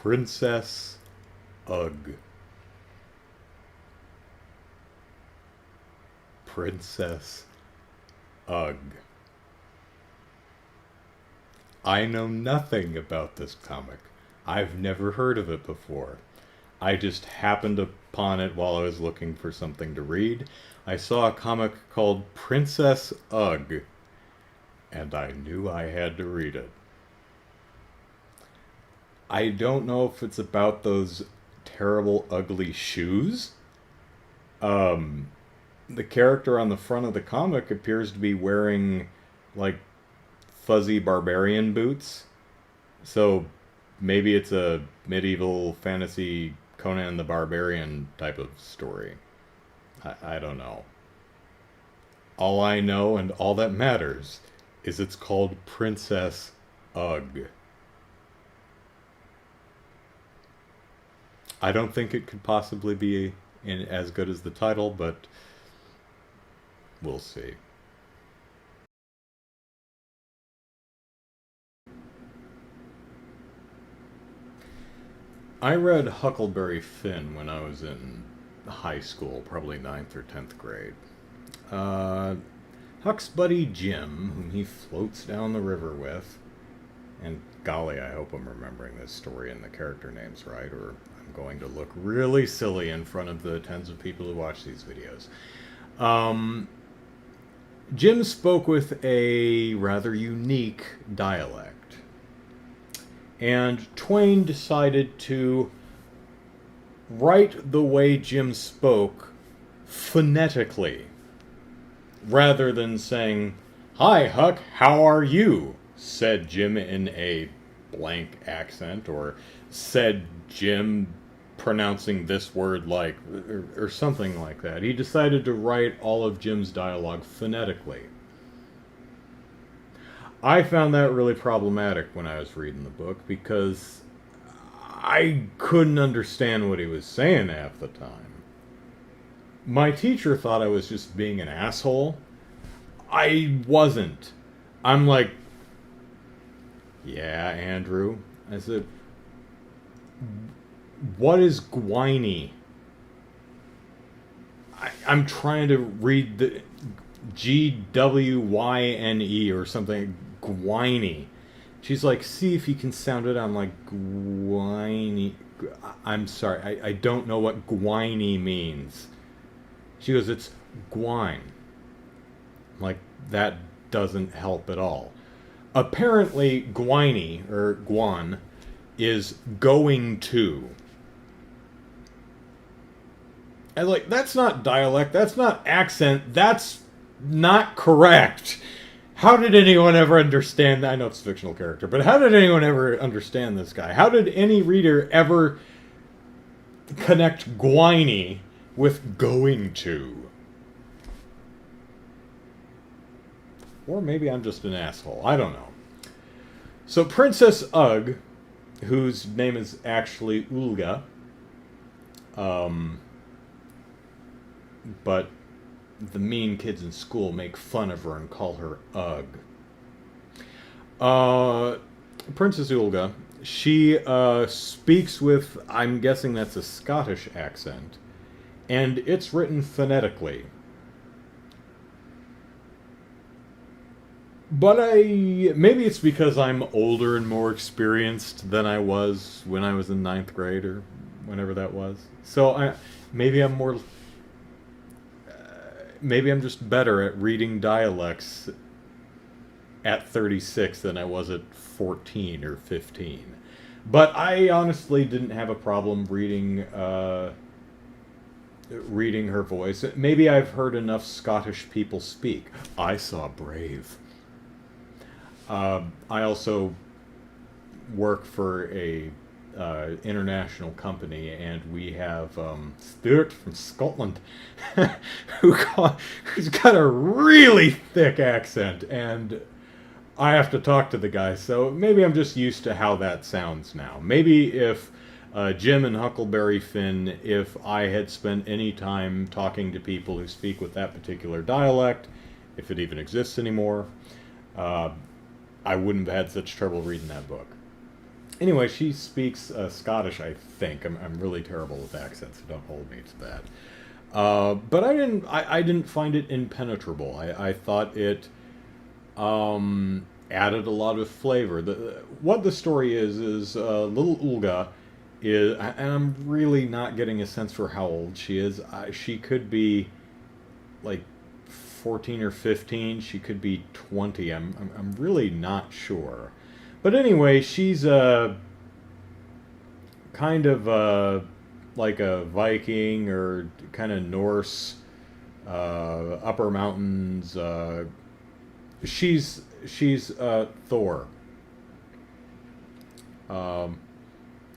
Princess Ugh. Princess Ugh. I know nothing about this comic. I've never heard of it before. I just happened upon it while I was looking for something to read. I saw a comic called Princess Ugh, and I knew I had to read it. I don't know if it's about those terrible, ugly shoes. Um, the character on the front of the comic appears to be wearing, like, fuzzy barbarian boots. So maybe it's a medieval fantasy Conan the Barbarian type of story. I don't know. All I know and all that matters is it's called Princess Ugh. I don't think it could possibly be as good as the title, but we'll see. I read Huckleberry Finn when I was in high school, probably ninth or 10th grade. Uh, Huck's buddy Jim, whom he floats down the river with, and golly, I hope I'm remembering this story and the character names right, or I'm going to look really silly in front of the tens of people who watch these videos. Jim spoke with a rather unique dialect, and Twain decided to write the way Jim spoke phonetically, rather than saying, "Hi, Huck, how are you?" said Jim in a blank accent, or said Jim pronouncing this word like, or something like that. He decided to write all of Jim's dialogue phonetically. I found that really problematic when I was reading the book because I couldn't understand what he was saying half the time. My teacher thought I was just being an asshole. I wasn't. I'm like, "Yeah, Andrew." I said, "What is gwiny?" I'm trying to read the Gwyne or something. Gwiny. She's like, "See if you can sound it." I'm like, "Gwiny." I'm sorry, I don't know what gwiny means. She goes, "It's gwine." Like, that doesn't help at all. Apparently, gwiny, or gwan, is going to. And like, that's not dialect, that's not accent, that's not correct. How did anyone ever understand? I know it's a fictional character, but how did anyone ever understand this guy? How did any reader ever connect gwiny with going to? Or maybe I'm just an asshole. I don't know. So Princess Ugh, whose name is actually Ulga, but the mean kids in school make fun of her and call her Ugh. Princess Ulga, she speaks with, I'm guessing that's a Scottish accent, and it's written phonetically. But maybe it's because I'm older and more experienced than I was when I was in ninth grade or whenever that was. So maybe I'm more, maybe I'm just better at reading dialects at 36 than I was at 14 or 15. But I honestly didn't have a problem reading her voice. Maybe I've heard enough Scottish people speak. I saw Brave. I also work for a international company, and we have Stuart from Scotland who's got a really thick accent, and I have to talk to the guy, so maybe I'm just used to how that sounds now. Maybe if Jim and Huckleberry Finn, if I had spent any time talking to people who speak with that particular dialect, if it even exists anymore, I wouldn't have had such trouble reading that book. Anyway, she speaks Scottish, I think. I'm really terrible with accents, so don't hold me to that. But I didn't find it impenetrable. I thought it added a lot of flavor. What the story is little Ulga is, and I'm really not getting a sense for how old she is. She could be like 14 or 15. She could be 20. I'm really not sure. But anyway, she's kind of like a Viking or kind of Norse, upper mountains. She's Thor, um,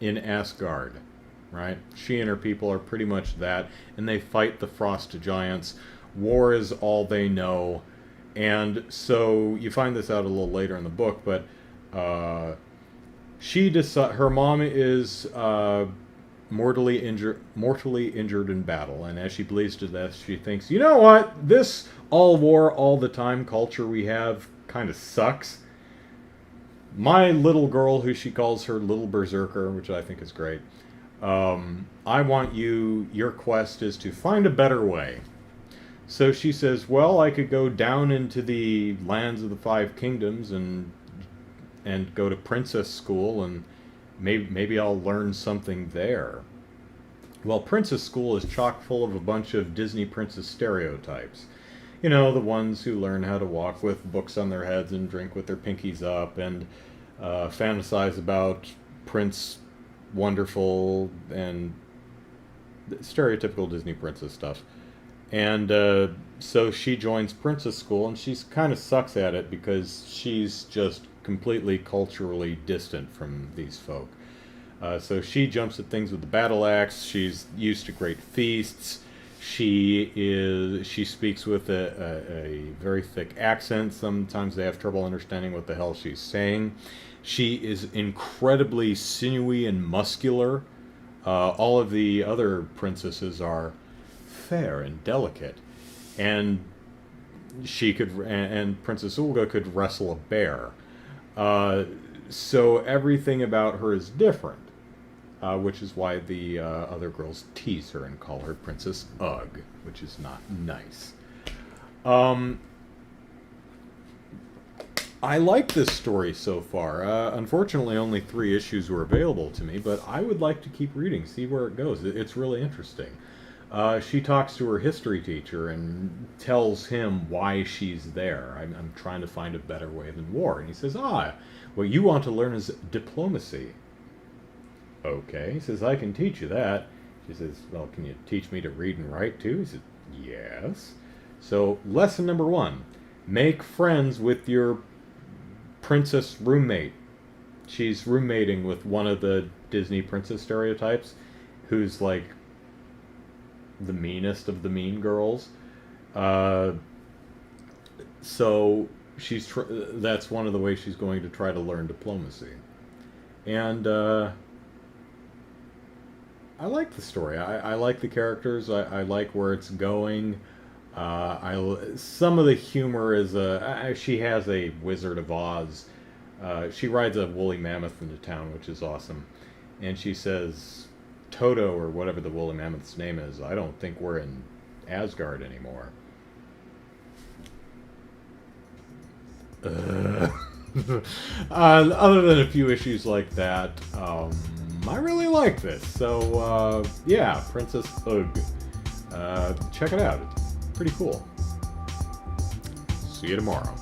in Asgard, right? She and her people are pretty much that, and they fight the frost giants. War is all they know, and so you find this out a little later in the book. But her mom is mortally injured in battle, and as she bleeds to death, she thinks, you know what, this all war all the time culture we have kind of sucks. My little girl, who she calls her little berserker, which I think is great, I want your quest is to find a better way. So she says, well, I could go down into the lands of the Five Kingdoms and go to princess school, and maybe I'll learn something there. Well, princess school is chock full of a bunch of Disney princess stereotypes. You know, the ones who learn how to walk with books on their heads and drink with their pinkies up and fantasize about Prince Wonderful and stereotypical Disney princess stuff. And so she joins princess school, and she kind of sucks at it because she's just completely culturally distant from these folk. So she jumps at things with the battle axe. She's used to great feasts. She speaks with a very thick accent. Sometimes they have trouble understanding what the hell she's saying. She is incredibly sinewy and muscular. All of the other princesses are fair and delicate, and Princess Ulga could wrestle a bear. So everything about her is different, which is why the other girls tease her and call her Princess Ugg, which is not nice. I like this story so far. Unfortunately, only 3 issues were available to me, but I would like to keep reading, see where it goes. It's really interesting. She talks to her history teacher and tells him why she's there. I'm trying to find a better way than war. And he says, what you want to learn is diplomacy. Okay. He says, I can teach you that. She says, well, can you teach me to read and write too? He says, yes. So, lesson number 1, make friends with your princess roommate. She's roommating with one of the Disney princess stereotypes, who's like the meanest of the mean girls. So that's one of the ways she's going to try to learn diplomacy. And I like the story. I like the characters. I like where it's going. Some of the humor is she has a Wizard of Oz. She rides a woolly mammoth into town, which is awesome. And she says, Toto, or whatever the woolly mammoth's name is, I don't think we're in Asgard anymore. Other than a few issues like that, I really like this. So, yeah, Princess Ugg. Check it out. It's pretty cool. See you tomorrow.